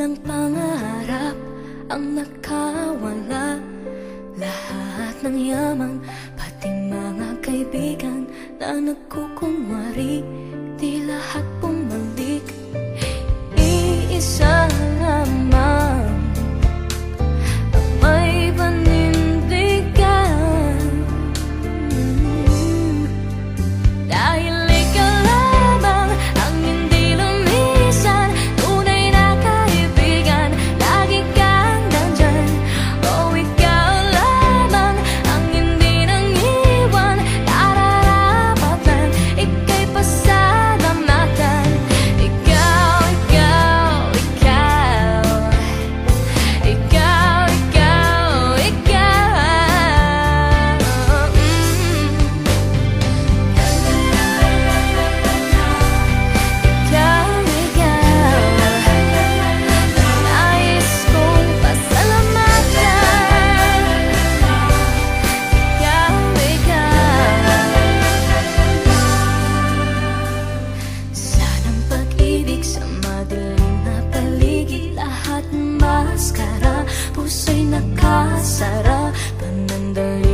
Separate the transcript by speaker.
Speaker 1: Ilang pangarap ang nakawala, lahat ng yaman, pati mga kaibigan na nagkukunwari, di lahat bumalik. Iisa lamang ang may panindigan, dahil ikaw lamang ang hindi lumisan. Tunay na kaibigan, lagi kang nandyan. Oh, ikaw lamang ang hindi nang iwan. Nararapat lang ika'y pasalamatan. Ikaw, ikaw, ikaw, ikaw, ikaw, nais kong pasalamatan. Sanang pag-ibig sa madilim na paligid, lahat maskara, puso'y nakasara, panandali